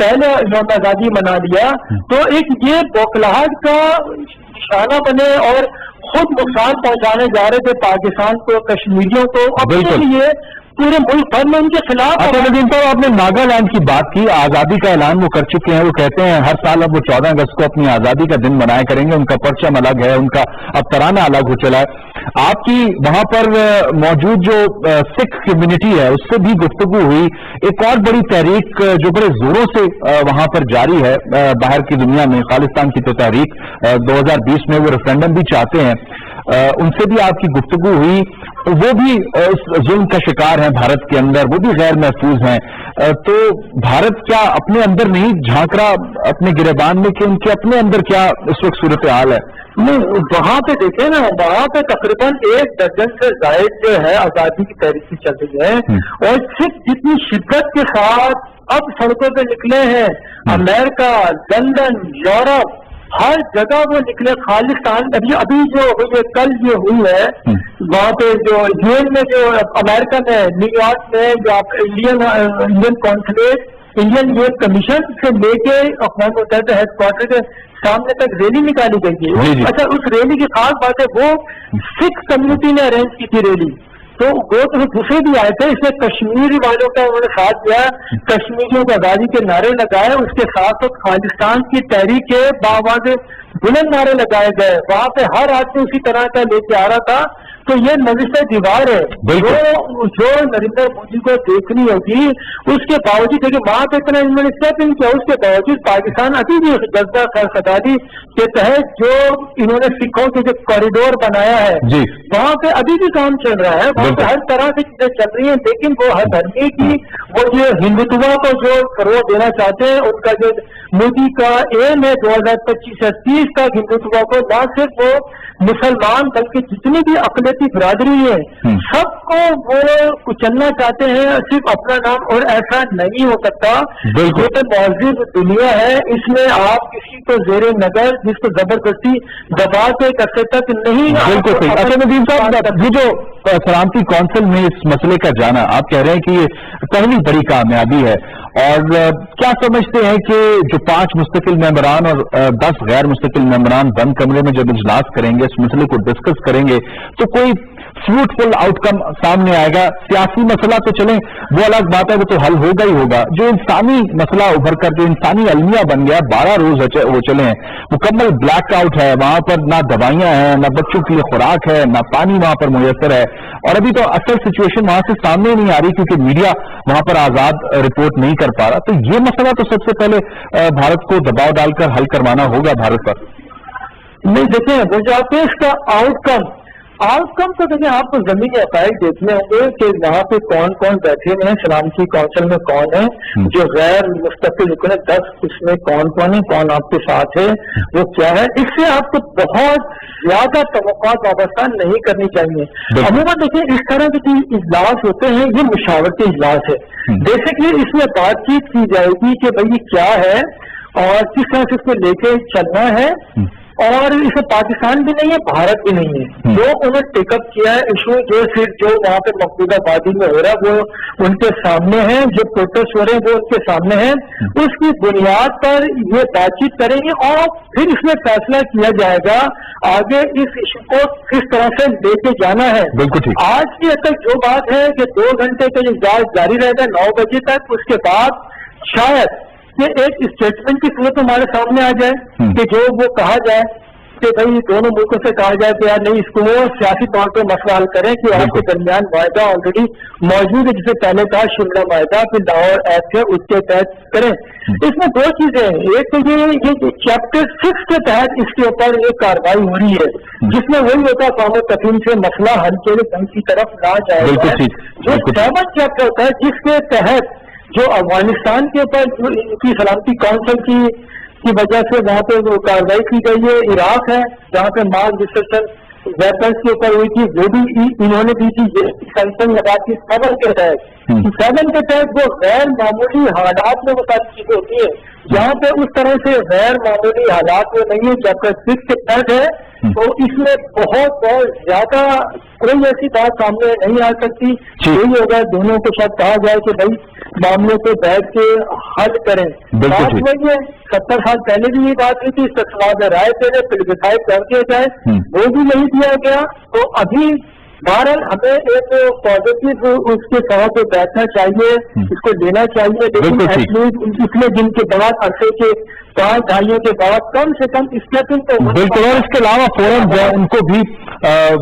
پہلے یوم آزادی منا لیا، تو ایک یہ بوکھلاہٹ کا نشانہ بنے اور خود نقصان پہنچانے جا رہے تھے پاکستان کو، کشمیریوں کو، اپنے لیے پورے ملک بھر میں ان کے خلاف. ندیم صاحب، آپ نے ناگالینڈ کی بات کی، آزادی کا اعلان وہ کر چکے ہیں. وہ کہتے ہیں ہر سال اب وہ 14 اگست کو اپنی آزادی کا دن منایا کریں گے. ان کا پرچم الگ ہے، ان کا اب ترانہ الگ ہو چلا ہے. آپ کی وہاں پر موجود جو سکھ کمیونٹی ہے اس سے بھی گفتگو ہوئی. ایک اور بڑی تحریک جو بڑے زوروں سے وہاں پر جاری ہے باہر کی دنیا میں، خالصتان کی تو تحریک 2020 میں وہ ریفرینڈم بھی چاہتے ہیں، ان سے بھی آپ کی گفتگو ہوئی. وہ بھی اس ظلم کا شکار ہیں بھارت کے اندر، وہ بھی غیر محفوظ ہیں. تو بھارت کیا اپنے اندر نہیں جھانک رہا اپنے گریبان میں کہ ان کے اپنے اندر کیا اس وقت صورتحال ہے؟ نہیں، وہاں پہ دیکھیں نا، وہاں پہ تقریباً 1 درجن سے زائد جو ہے آزادی کی تحریک چل رہی ہے، اور صرف جتنی شدت کے ساتھ اب سڑکوں پہ نکلے ہیں، امریکہ، لندن، یورپ، ہر جگہ وہ نکلے. خالصتان ابھی جو کل یہ ہوئی ہے وہاں پہ جو UN میں، جو امریکہ میں نیو یارک میں جو انڈین کانسولیٹ، انڈین یوتھ کمیشن سے لے کے اقوام متحدہ ہیڈ کوارٹر کے سامنے تک ریلی نکالی گئی ہے. اچھا، اس ریلی کی خاص بات ہے وہ سکھ کمیونٹی نے ارینج کی تھی ریلی، تو وہ تو دوسرے بھی آئے تھے. اس میں کشمیری والوں کا انہوں نے ساتھ دیا، کشمیریوں کو آزادی کے نعرے لگائے، اس کے ساتھ ساتھ خالصتان کی تحریک کے باواز بلند نعرے لگائے گئے. وہاں پہ ہر آدمی اسی طرح کا لے کے آ رہا تھا. तो ये नविश दीवार है जो नरेंद्र मोदी को देखनी होगी। उसके बावजूद देखिए वहां पे इतना इन्होंने स्टेप इन किया, उसके बावजूद पाकिस्तान अभी भी जज्बा खदारी के तहत जो इन्होंने सिखों के जो कॉरिडोर बनाया है वहां पे अभी भी काम चल रहा है, वहां पे हर तरह से चीजें चल रही है। लेकिन वो हर धर्मी की वो जो हिंदुत्व को जो फरोग देना चाहते हैं, उनका जो मोदी का एम है 2025 से 30 तक हिंदुत्व को न सिर्फ वो मुसलमान बल्कि जितनी भी अकलियती बिरादरी है सबको वो कुचलना चाहते हैं, सिर्फ अपना नाम। और ऐसा नहीं हो सकता, ये तो मौजूद दुनिया है, इसमें आप किसी को जेरे नगर जिसको जबरदस्ती दबा के करते तक नहीं। बिल्कुल सही। अच्छा नदीम साहब, ये जो सलामती काउंसिल में इस मसले का जाना, आप कह रहे हैं कि ये पहली बड़ी कामयाबी है, और क्या समझते हैं कि जो 5 मुस्तकिल मेंबरान और 10 गैर मुस्तकिल मेंबरान बंद कमरे में जब इजलास करेंगे, इस मसले को डिस्कस करेंगे, तो कोई फ्रूटफुल आउटकम सामने आएगा? सियासी मसला तो चले वो अलग बात है, वो तो हल होगा ही होगा। जो इंसानी मसला उभर कर जो इंसानी अलमिया बन गया, 12 रोज वो चले हैं, मुकम्मल ब्लैकआउट है, वहां पर ना दवाइयां हैं, ना बच्चों के लिए खुराक है, ना पानी वहां पर मुयसर है, और अभी तो असल सिचुएशन वहां से सामने नहीं आ रही क्योंकि मीडिया वहां पर आजाद रिपोर्ट नहीं कर पा रहा। तो ये मसला तो सबसे पहले भारत को दबाव डालकर हल करवाना होगा भारत पर। नहीं देखिए, वो जो आपके इसका आउटकम तो देखिए आपको जमीनी अकायद देखने होंगे कि वहाँ पे कौन कौन बैठे हुए हैं, सलामती काउंसिल में कौन है, जो गैर मुस्तकिल रुकन है 10, उसमें कौन कौन है, कौन आपके साथ है, वो क्या है। इससे आपको बहुत ज्यादा तवक्कुआत वाबस्ता नहीं करनी चाहिए। अमूमन देखिए इस तरह के जो इजलास होते हैं ये मुशावरती इजलास है। बेसिकली इसमें बातचीत की जाएगी कि भाई ये क्या है और किस तरह से इसको लेके चलना है, और इसमें पाकिस्तान भी नहीं है, भारत भी नहीं है। जो उन्होंने टेकअप किया है इशू, जो वहाँ पे मकबूजा आबादी में हो रहा है वो उनके सामने है, जो प्रोटेस्ट हो रहे हैं वो उनके सामने है, उसकी बुनियाद पर ये बातचीत करेंगे और फिर इसमें फैसला किया जाएगा आगे इस इशू को किस तरह से लेके जाना है। आज की तक जो बात है कि 2 घंटे का इजलास जारी रहेगा 9 बजे तक, उसके बाद शायद ये एक स्टेटमेंट की सूरत हमारे सामने आ जाए कि जो वो कहा जाए कि भाई दोनों मुल्कों से कहा जाए कि यार नहीं, इसको सियासी तौर पर मसला हल करें कि आपके दरमियान वायदा ऑलरेडी मौजूद है, जिसे पहले कहा शिमला वायदा, फिर लाहौर एक्ट है, उसके तहत करें। इसमें 2 चीजें हैं, एक तो ये चैप्टर 6 के तहत इसके ऊपर एक कार्रवाई हो रही है, जिसमें वही होता कौम तफहीम से मसला हल के लिए जंग की तरफ ना जाए। जो 7 चैप्टर होता है जिसके तहत जो अफगानिस्तान के ऊपर जो इनकी सलामती काउंसिल की वजह से वहाँ पे वो कार्रवाई की गई है, इराक है जहाँ पे मास डिस्ट्रक्शन वेपन्स के ऊपर हुई थी, वो भी इन्होंने दी थी। ये सैंक्शन लगा थी 7 के तहत, 7 के तहत वो गैर मामूली हालात में वो सारी चीजें होती है, जहाँ पे उस तरह से गैर मामूली हालात में नहीं है। चैप्टर 6 के तहत है, तो इसमें बहुत ज्यादा कोई ऐसी बात सामने नहीं आ सकती। यही होगा दोनों को शायद कहा जाए कि भाई मामले को बैठ के हल करें। बात वही है, 70 साल पहले भी ये बात हुई थी, इस पर सवाल राय से फिर डिसाइड कर दिया जाए, वो भी नहीं दिया गया। तो अभी बहरहाल हमें एक पॉजिटिव उसके सवाल पे बैठना चाहिए, इसको लेना चाहिए, लेकिन एटलीस्ट इतने दिन के बाद अरसे के 5 दहाइयों के बाद कम से कम स्टेपिंग तो बिल्कुल। और इसके अलावा फोरम जो है उनको भी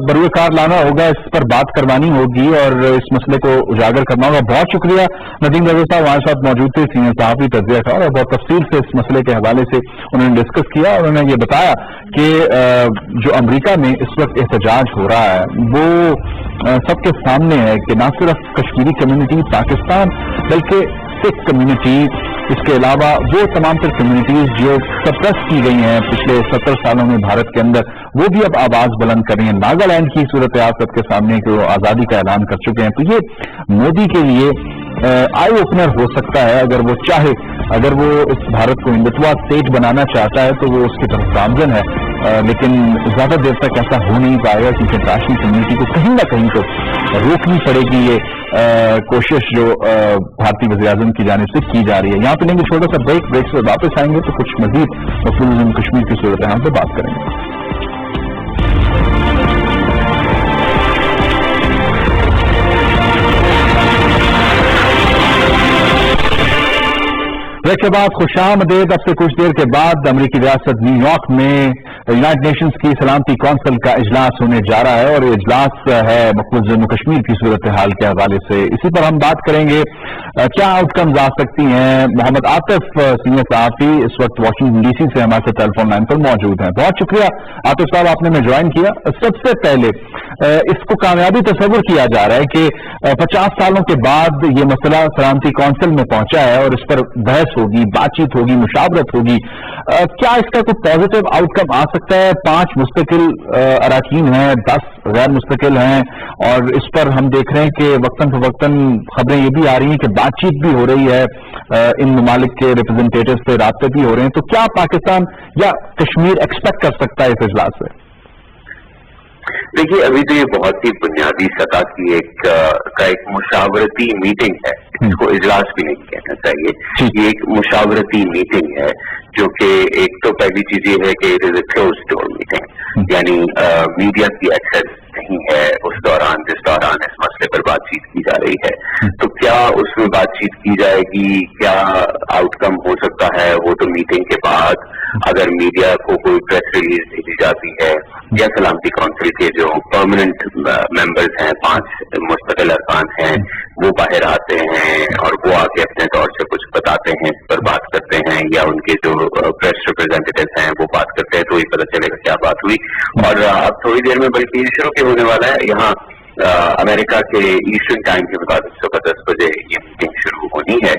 बरूकार लाना होगा, इस पर बात करवानी होगी और इस मसले को उजागर करना होगा। बहुत शुक्रिया नदीम रजा साहब, हमारे साथ मौजूद थे, सीनियर सहाफ़ी, तज्ज़िया कार, और बहुत तफसील से इस मसले के हवाले से उन्होंने डिस्कस किया। और उन्होंने ये बताया कि जो अमरीका में इस वक्त एहतजाज हो रहा है वो सबके सामने है कि न सिर्फ कश्मीरी कम्युनिटी, पाकिस्तान, बल्कि सिख कम्युनिटी, इसके अलावा वो तमाम तर कम्युनिटीज जो सप्रेस की गई हैं पिछले 70 सालों में भारत के अंदर, वो भी अब आवाज बुलंद कर रही हैं। नागालैंड की सूरत हाल सबके सामने कि वो आजादी का ऐलान कर चुके हैं। तो ये मोदी के लिए आई ओपनर हो सकता है, अगर वो चाहे, अगर वो इस भारत को हिंदुत्व स्टेट बनाना चाहता है तो वो उसकी तरफ गामजन है, लेकिन ज्यादा देर तक ऐसा हो नहीं पाएगा क्योंकि इंटरनेशनल कम्युनिटी को कहीं ना कहीं तो रोकनी पड़ेगी ये कोशिश जो भारतीय वज़ीर-ए-आज़म की जानिब से की जा रही है। यहाँ पे लेंगे छोटा सा ब्रेक से वापस आएंगे तो कुछ मजीद मसले कश्मीर की सूरत हाल पे बात करेंगे। ब्रेक के बाद खुशामदीद। अब से कुछ देर के बाद अमरीकी रियासत न्यूयॉर्क में यूनाइटेड नेशंस की सलामती कौंसिल का इजलास होने जा रहा है और ये इजलास है मकबूज जम्मू कश्मीर की सूरत हाल के हवाले से। इसी पर हम बात करेंगे क्या आउटकम्स आ सकती हैं। मोहम्मद आतिफ सीनियर सहाफी इस वक्त वाशिंगटन डीसी से हमारे साथ टेलीफोन लाइन पर मौजूद हैं। बहुत शुक्रिया आतिफ साहब, आपने हमें ज्वाइन किया। सबसे पहले इसको कामयाबी तस्वुर किया जा रहा है कि 50 सालों के बाद ये मसला सलामती कौंसिल में पहुंचा है और इस पर बहस होगी, बातचीत होगी, मुशावरत होगी। क्या इसका कोई पॉजिटिव आउटकम आ सकता है? 5 मुस्तकिल अराकीन हैं, 10 गैर मुस्तकिल हैं और इस पर हम देख रहे हैं कि वक्तन फवक्तन खबरें ये भी आ रही हैं कि बातचीत भी हो रही है, इन ममालिक के रिप्रेजेंटेटिव से रास्ते भी हो रहे हैं। तो क्या पाकिस्तान या कश्मीर एक्सपेक्ट कर सकता है इस इजलास से? देखिए, अभी तो ये बहुत ही बुनियादी सतह की एक मुशावरती मीटिंग है, इसको इजलास भी नहीं कहना चाहिए। ये एक मुशावरती मीटिंग है जो कि एक तो पहली चीज ये है कि it is a close door meeting, यानी मीडिया की एक्सेस नहीं है उस दौरान जिस दौरान इस मसले पर बातचीत की जा रही है। तो क्या उसमें बातचीत की जाएगी, क्या आउटकम हो सकता है, वो तो मीटिंग के बाद अगर मीडिया को कोई प्रेस रिलीज भेजी जाती है या सलामती काउंसिल के जो परमानेंट मेंबर्स हैं, 5 मुस्तकिल अरकान हैं, वो बाहर आते हैं और वो आके अपने तौर से कुछ बताते हैं, इस पर बात करते हैं, या उनके जो प्रेस रिप्रेजेंटेटिव हैं वो बात करते हैं, तो ये पता चलेगा क्या बात हुई। और अब थोड़ी देर में बल्कि शुरू के होने वाला है यहाँ अमेरिका के ईस्टर्न टाइम के मुताबिक सुबह 10 बजे ये मीटिंग शुरू होनी है।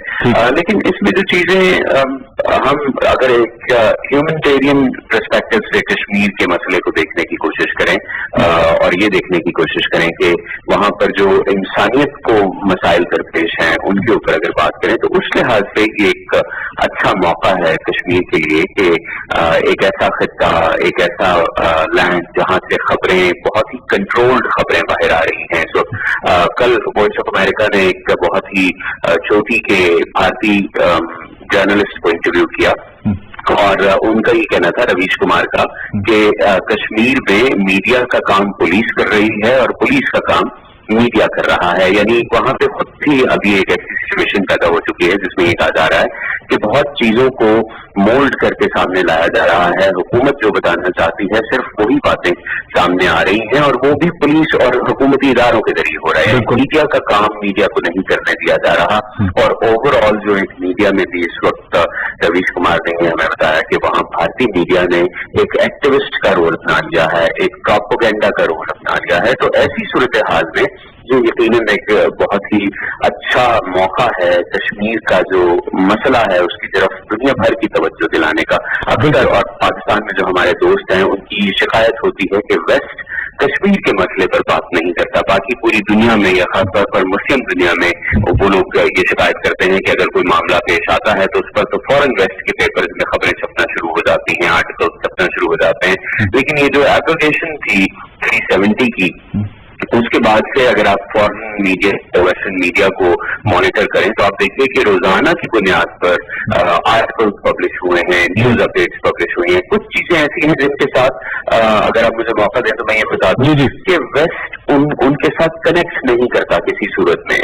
लेकिन इसमें जो चीजें हम अगर एक ह्यूमैनिटेरियन पर्सपेक्टिव से कश्मीर के मसले को देखने की कोशिश करें और ये देखने की कोशिश करें कि वहां पर जो इंसानियत को मसाइल दरपेश हैं उनके ऊपर अगर बात करें, तो उस लिहाज से ये एक अच्छा मौका है कश्मीर के लिए कि एक ऐसा खित्ता, एक ऐसा लैंड जहां से खबरें, बहुत ही कंट्रोल्ड खबरें बाहर आ रही हैं। तो कल वॉइस ऑफ अमेरिका ने एक बहुत ही चोटी के भारतीय जर्नलिस्ट को इंटरव्यू किया और उनका ये कहना था, रवीश कुमार का, कि कश्मीर में मीडिया का काम पुलिस कर रही है और पुलिस का काम मीडिया कर रहा है। यानी वहां पे खुद ही अभी एक ऐसी सिचुएशन पैदा हो चुकी है जिसमें ये कहा जा रहा है कि बहुत चीजों को मोल्ड करके सामने लाया जा रहा है। हुकूमत जो बताना चाहती है सिर्फ वही बातें सामने आ रही हैं और वो भी पुलिस और हुकूमती इदारों के जरिए हो रहा है। मीडिया का काम मीडिया को नहीं करने दिया जा रहा। और ओवरऑल जो एक मीडिया में भी इस वक्त रवीश कुमार ने हमें बताया कि वहां भारतीय मीडिया ने एक एक्टिविस्ट का रोल अपना लिया है, एक प्रोपेगेंडा का रोल अपना लिया है। तो ऐसी सूरत हाल में ये यकीनन एक बहुत ही अच्छा मौका है कश्मीर का जो मसला है उसकी तरफ दुनिया भर की तवज्जो दिलाने का। अक्सर और पाकिस्तान में जो हमारे दोस्त हैं उनकी शिकायत होती है कि वेस्ट कश्मीर के मसले पर बात नहीं करता। बाकी पूरी दुनिया में या खासतौर पर मुस्लिम दुनिया में वो लोग ये शिकायत करते हैं कि अगर कोई मामला पेश आता है तो उस पर तो फौरन वेस्ट के पेपर में खबरें छपना शुरू हो जाती हैं, आर्टिकल छपना शुरू हो जाते हैं। लेकिन ये जो एप्लीकेशन थी 370 की, उसके बाद से अगर आप फॉरेन मीडिया, वेस्टर्न मीडिया को मॉनिटर करें तो आप देखिए कि रोजाना की बुनियाद पर आर्टिकल्स पब्लिश हुए हैं, न्यूज अपडेट्स पब्लिश हुई हैं। कुछ चीजें ऐसी हैं जिनके साथ अगर आप मुझे मौका दें तो मैं ये बता दूं कि वेस्ट उनके साथ कनेक्ट नहीं करता किसी सूरत में,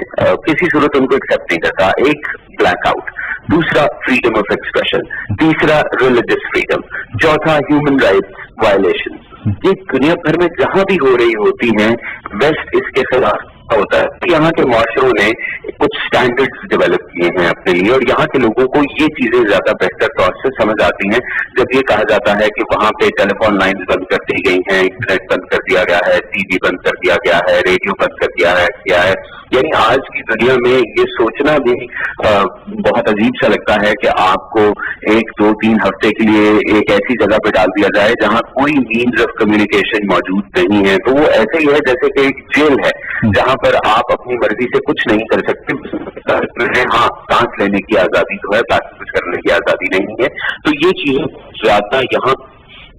किसी सूरत उनको एक्सेप्ट नहीं करता। एक ब्लैकआउट, दूसरा फ्रीडम ऑफ एक्सप्रेशन, तीसरा रिलीजियस फ्रीडम, चौथा ह्यूमन राइट्स वायलेशन। ये दुनिया भर में जहां भी हो रही होती हैं वेस्ट इसके खिलाफ होता है। यहाँ के माशरों ने कुछ स्टैंडर्ड्स डेवलप किए हैं अपने लिए और यहाँ के लोगों को ये चीजें ज्यादा बेहतर तौर से समझ आती हैं जब ये कहा जाता है कि वहां पे टेलीफोन लाइन्स बंद कर दी गई हैं, इंटरनेट बंद कर दिया गया है, टीवी बंद कर दिया गया है, रेडियो बंद कर दिया है। यानी आज की दुनिया में ये सोचना भी बहुत अजीब सा लगता है कि आपको 1, 2, 3 हफ्ते के लिए एक ऐसी जगह पे डाल दिया जाए जहां कोई मीन्स ऑफ कम्युनिकेशन मौजूद नहीं है। तो वो ऐसे ही है जैसे कि एक जेल है जहां पर आप अपनी मर्जी से कुछ नहीं कर सकते। हाँ, सांस लेने की आजादी तो है, बाकी कुछ करने की आजादी नहीं है। तो ये चीजें ज्यादा यहाँ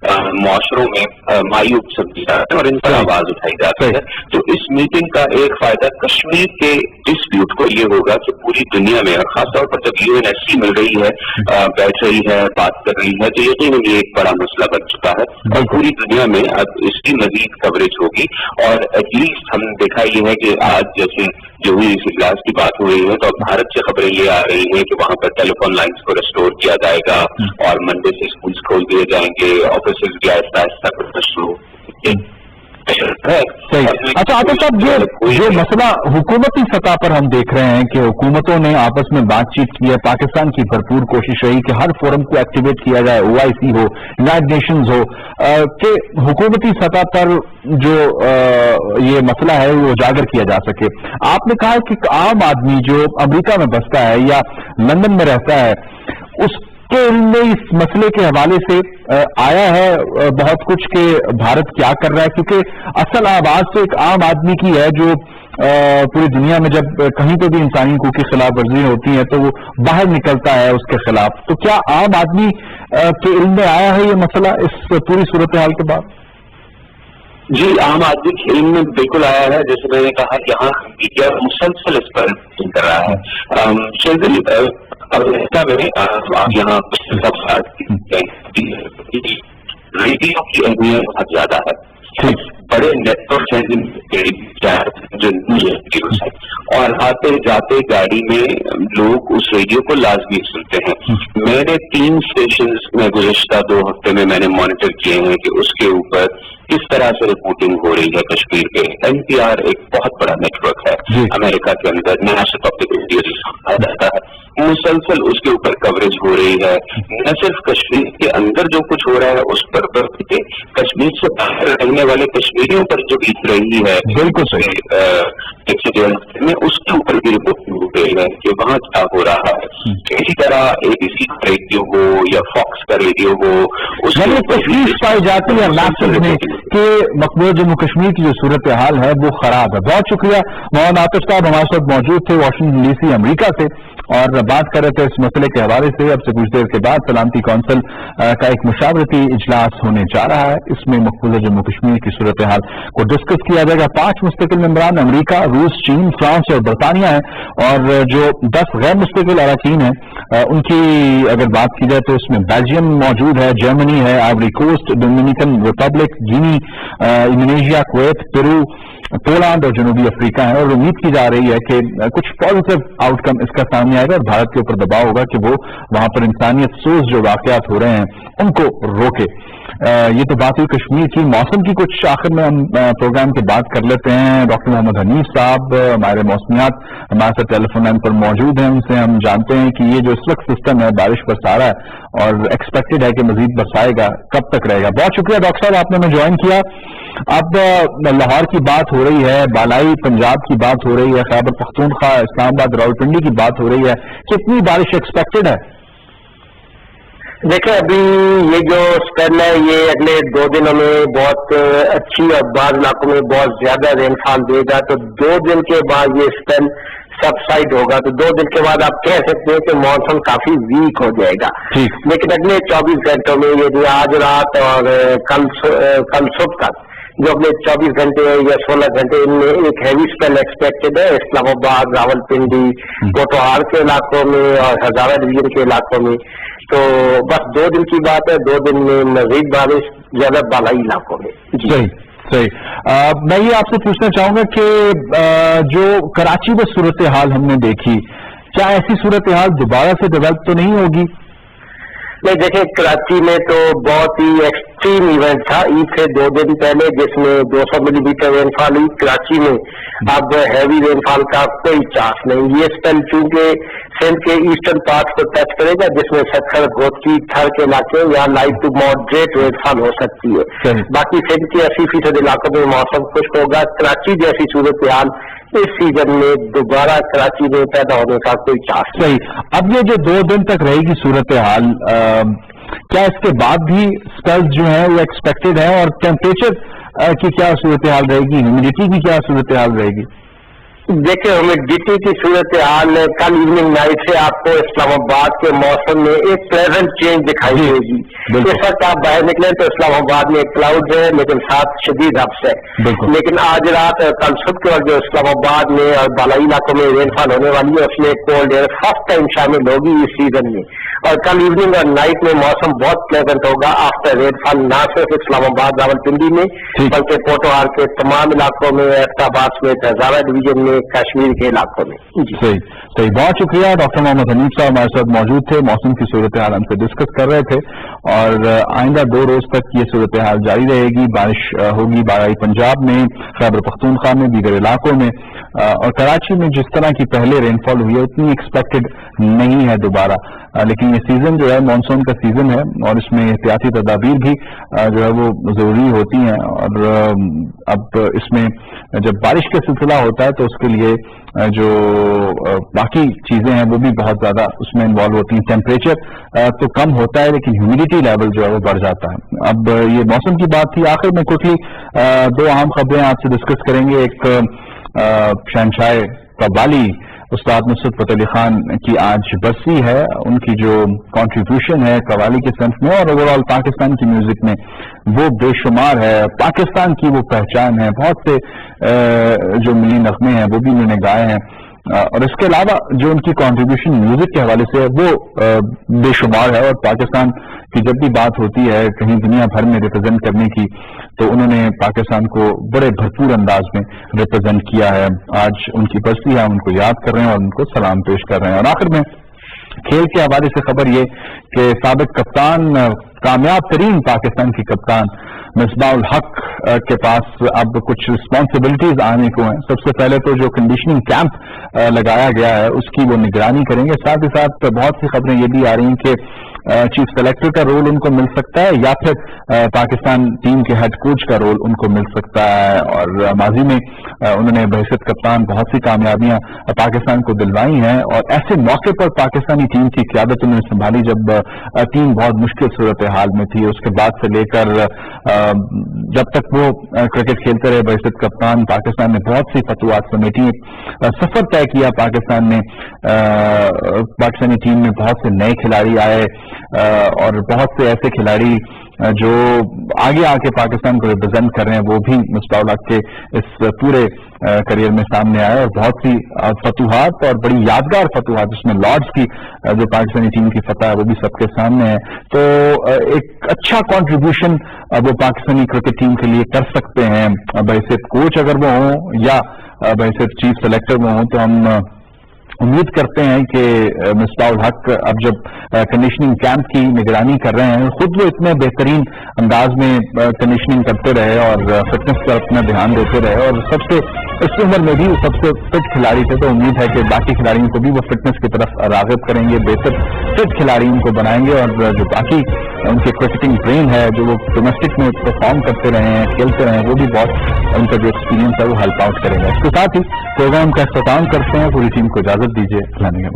मुआशरों में मायूब समझी जाती है और इन पर आवाज उठाई जाती है। तो इस मीटिंग का एक फायदा कश्मीर के डिस्प्यूट को ये होगा कि पूरी दुनिया में और खासतौर पर जब यूएनएससी मिल रही है, बैठ रही है, बात कर रही है, तो यकीनन ये एक बड़ा मसला बन चुका है और पूरी दुनिया में अब इसकी मजीद कवरेज होगी। और एटलीस्ट हमने देखा ये है कि आज जैसे जो हुई इस इजलास की बात हो रही है, तो अब भारत से खबरें ये आ रही हैं कि वहां पर टेलीफोन लाइंस को रिस्टोर किया जाएगा और मंडे से स्कूल्स खोल दिए जाएंगे, ऑफिस भी आहिस्ता आहिस्ता करना शुरू सही। अच्छा आतिफ साहब, जो मसला हुकूमती सतह पर हम देख रहे हैं कि हुकूमतों ने आपस में बातचीत की है, पाकिस्तान की भरपूर कोशिश रही कि हर फोरम को एक्टिवेट किया जाए, OIC हो, यूनाइटेड नेशंस हो, कि हुकूमती सतह पर जो ये मसला है वो उजागर किया जा सके। आपने कहा कि आम आदमी जो अमेरिका में बसता है या लंदन में रहता है, उसके इल्म में इस मसले के हवाले से आया है बहुत कुछ कि भारत क्या कर रहा है, क्योंकि असल आवाज तो एक आम आदमी की है जो पूरी दुनिया में जब कहीं पर भी इंसानी हकूक़ की खिलाफ वर्जी होती है तो वो बाहर निकलता है उसके खिलाफ। तो क्या आम आदमी के इल्म में आया है ये मसला इस पूरी सूरत हाल के बाद? जी, आम आदमी के इल्म में बिल्कुल आया है। जैसे मैंने कहा, यहाँ मीडिया मुसलसल इस पर कर रहा है। अमेरिका में आप यहाँ रेडियो की अहमियत बहुत ज्यादा है। बड़े नेटवर्क हैं जो न्यूज है, और आते जाते गाड़ी में लोग उस रेडियो को लाजमी सुनते हैं। मैंने 3 स्टेशन में गुज़श्ता 2 हफ्ते में मैंने मॉनिटर किए हैं कि उसके ऊपर किस तरह से रिपोर्टिंग हो रही है कश्मीर पे। NPR एक बहुत बड़ा नेटवर्क है अमेरिका के अंदर, नेशनल पब्लिक रेडियो जिसे कहा जाता है, मुसलसल उसके ऊपर कवरेज हो रही है। न सिर्फ कश्मीर के अंदर जो कुछ हो रहा है उस पर, बल्कि कश्मीर से बाहर रहने वाले कश्मीरियों पर जो बीत रही है बिल्कुल सही में, उसके ऊपर भी रिपोर्टिंग हो रही है कि वहाँ क्या हो रहा है। इसी तरह ABC का रेडियो हो या फॉक्स का रेडियो हो, उसमें तशवीश पाई जाती है मैसेज में कि मकबूल जम्मू कश्मीर की जो सूरत हाल है वो खराब है। बहुत शुक्रिया मोहम्मद आतिफ साहब हमारे साथ मौजूद थे वाशिंगटन DC अमेरिका से, और बात कर रहे थे इस मसले के हवाले से। अब से कुछ देर के बाद सलामती कौंसिल का एक मुशावरती इजलास होने जा रहा है, इसमें मकबूल जम्मू कश्मीर की सूरत हाल को डिस्कस किया जाएगा। 5 मुस्तकिल मेंबरान अमेरिका, रूस, चीन, फ्रांस और बरतानिया है, और जो 10 गैर मुस्तकिल अराकीन है उनकी अगर बात की जाए तो इसमें बेल्जियम मौजूद है, जर्मनी है, आइवरी कोस्ट, डोमिनिकन रिपब्लिक, गिनी, इंडोनेशिया, कुवैत, पेरू, पोलैंड और जनूबी अफ्रीका है। और उम्मीद की जा रही है कि कुछ पॉजिटिव आउटकम इसका सामने आएगा और भारत के ऊपर दबाव होगा कि वो वहां पर इंसानियत सोच जो वाकयात हो रहे हैं उनको रोके। ये तो बात हुई कश्मीर की। मौसम की कुछ आखिर में हम प्रोग्राम की बात कर लेते हैं। डॉक्टर मोहम्मद हनीफ साहब हमारे मौसमियात हमारे साथ टेलीफोन लाइन पर मौजूद हैं, उनसे हम जानते हैं कि ये जो इस वक्त सिस्टम है बारिश बरसा रहा है और एक्सपेक्टेड है कि मजीद बरसाएगा, कब तक रहेगा? बहुत शुक्रिया डॉक्टर साहब, आपने हमें ज्वाइन किया। अब लाहौर की बात हो रही है, बालाई पंजाब की बात हो रही है, खैबर पख्तूनख्वा, इस्लामाबाद, रावलपिंडी की बात हो रही है, कितनी बारिश एक्सपेक्टेड है? देखिए, अभी ये जो स्पेल है ये अगले 2 दिनों में बहुत अच्छी और बाद इलाकों में बहुत ज्यादा रेनफॉल देगा। तो 2 दिन के बाद ये स्पेल सबसाइड होगा, तो 2 दिन के बाद आप कह सकते हैं कि मौसम काफी वीक हो जाएगा। लेकिन अगले 24 घंटों में ये आज रात और कल सुबह तक जो अगले 24 घंटे या 16 घंटे इनमें एक हैवी स्पेल एक्सपेक्टेड है इस्लामाबाद, रावलपिंडी, कोटोहार के इलाकों में और हजारा डिवीजन के इलाकों में। तो बस 2 दिन की बात है, 2 दिन में मजीद बारिश ज्यादा बालाई इलाकों में। सही सही। मैं ये आपसे पूछना चाहूंगा कि जो कराची में सूरत हाल हमने देखी, क्या ऐसी सूरत हाल दोबारा से डेवलप तो नहीं होगी? नहीं, देखिए कराची में तो बहुत ही एक्सट्रीम इवेंट था ईद से 2 दिन पहले, जिसमें 200 मिलीमीटर रेनफॉल हुई कराची में। अब हैवी रेनफॉल का कोई चांस नहीं। ये स्पेल चूंकि सिंध के ईस्टर्न पार्ट को टच करेगा, जिसमें सखर, घोटकी, थर के इलाके यहाँ लाइट टू मॉडरेट रेनफॉल हो सकती है। बाकी सिंध के 80% इलाकों में मौसम खुश्क होगा। कराची जैसी सूरत हाल इस सीजन में दोबारा कराची में पैदा होने का कोई चांस नहीं। अब ये जो 2 दिन तक रहेगी सूरत हाल, क्या इसके बाद भी स्पेल्स जो है वो एक्सपेक्टेड है? और टेम्परेचर की क्या सूरत हाल रहेगी, ह्यूमिडिटी की क्या सूरत हाल रहेगी? देखिए, ह्यूमिडिटी की सूरत हाल कल इवनिंग नाइट से आपको इस्लामाबाद के मौसम में एक प्लेजेंट चेंज दिखाई देगी। इस वक्त आप बाहर निकले तो इस्लामाबाद में क्लाउड है लेकिन साथ शदीद हब्स है। लेकिन आज रात कल सुबह के वक्त जो इस्लामाबाद में और बालाई इलाकों में रेनफॉल होने वाली है उसमें कोल्ड एयर फर्स्ट टाइम शामिल होगी इस सीजन में। और कल इवनिंग और नाइट में मौसम बहुत प्लेजेंट होगा आफ्टर रेनफॉल, ना सिर्फ इस्लामाबाद, रावलपिंडी में बल्कि पोटोहार के तमाम इलाकों में, एबटाबाद में, हजारा डिवीजन में, कश्मीर के इलाकों में। सही सही, बहुत शुक्रिया। डॉक्टर मोहम्मद हनीफ साहब हमारे साथ मौजूद थे, मौसम की सूरत हाल हमसे डिस्कस कर रहे थे और आइंदा 2 रोज तक ये सूरत हाल जारी रहेगी। बारिश होगी बाराई पंजाब में, खैबर पख्तूनख्वा में, दीगर इलाकों में, और कराची में जिस तरह की पहले रेनफॉल हुई है उतनी एक्सपेक्टेड नहीं है दोबारा। लेकिन ये सीजन जो है मानसून का सीजन है और इसमें एहतियाती तदाबीर भी जो है वो जरूरी होती हैं। और अब इसमें जब बारिश का सिलसिला होता है तो उसके लिए जो बाकी चीजें हैं वो भी बहुत ज्यादा उसमें इन्वॉल्व होती हैं। टेम्परेचर तो कम होता है लेकिन ह्यूमिडिटी लेवल जो है वो बढ़ जाता है। अब ये मौसम की बात थी। आखिर में क्विकली 2 अहम खबरें आपसे डिस्कस करेंगे। एक शहंशाह कव्वाली उस्ताद नुसरत फतेह अली खान की आज बरसी है। उनकी जो कंट्रीब्यूशन है कव्वाली के सेंस में और ओवरऑल पाकिस्तान की म्यूजिक में वो बेशुमार है। पाकिस्तान की वो पहचान है। बहुत से जो मिली नगमे हैं वो भी उन्होंने गाए हैं और इसके अलावा जो उनकी कंट्रीब्यूशन म्यूजिक के हवाले से है वो बेशुमार है। और पाकिस्तान की जब भी बात होती है कहीं दुनिया भर में रिप्रेजेंट करने की तो उन्होंने पाकिस्तान को बड़े भरपूर अंदाज में रिप्रेजेंट किया है। आज उनकी बरसी है, उनको याद कर रहे हैं और उनको सलाम पेश कर रहे हैं। और आखिर में खेल के हवाले से खबर ये कि साबिक कप्तान, कामयाब तरीन पाकिस्तान की कप्तान मिसबाउल हक के पास अब कुछ रिस्पॉन्सिबिलिटीज आने को हैं। सबसे पहले तो जो कंडीशनिंग कैंप लगाया गया है उसकी वो निगरानी करेंगे। साथ ही साथ बहुत सी खबरें ये भी आ रही हैं कि चीफ सेलेक्टर का रोल उनको मिल सकता है या फिर पाकिस्तान टीम के हेड कोच का रोल उनको मिल सकता है। और माजी में उन्होंने बहैसियत कप्तान बहुत सी कामयाबियां पाकिस्तान को दिलवाई हैं और ऐसे मौके पर पाकिस्तानी टीम की क़यादत उन्होंने संभाली जब टीम बहुत मुश्किल सूरत हाल में थी। उसके बाद से लेकर जब तक वो क्रिकेट खेलते रहे बहैसियत कप्तान, पाकिस्तान ने बहुत सी फतवाहत समेटी, सफर तय किया पाकिस्तान ने। पाकिस्तानी टीम में बहुत से नए खिलाड़ी आए और बहुत से ऐसे खिलाड़ी जो आगे आके पाकिस्तान को रिप्रेजेंट कर रहे हैं वो भी मिसबाउल हक के इस पूरे करियर में सामने आए और बहुत सी फतुहात और बड़ी यादगार फतुहात जिसमें लॉर्ड्स की जो पाकिस्तानी टीम की फतह है वो भी सबके सामने है। तो एक अच्छा कंट्रीब्यूशन वो पाकिस्तानी क्रिकेट टीम के लिए कर सकते हैं। बहैसियत कोच अगर वो हों या बहैसियत चीफ सेलेक्टर वो हों तो हम उम्मीद करते हैं कि मिसबाउल हक अब जब कंडीशनिंग कैंप की निगरानी कर रहे हैं, खुद वो इतने बेहतरीन अंदाज में कंडीशनिंग करते रहे और फिटनेस पर अपना ध्यान देते रहे और सबसे इस उम्र में भी सबसे फिट खिलाड़ी थे। तो उम्मीद है कि बाकी खिलाड़ियों को भी वो फिटनेस की तरफ राग़िब करेंगे, बेहतर फिट खिलाड़ी उनको बनाएंगे और जो बाकी उनके क्रिकेटिंग ब्रेन है जो वो डोमेस्टिक में परफॉर्म करते रहे हैं, खेलते रहे हैं, वो भी बहुत उनका जो एक्सपीरियंस है वो हेल्प आउट करेगा। इसके साथ ही प्रोग्राम का इख्तिताम करते हैं। पूरी टीम को इजाजत दीजिए। अल्लाह ने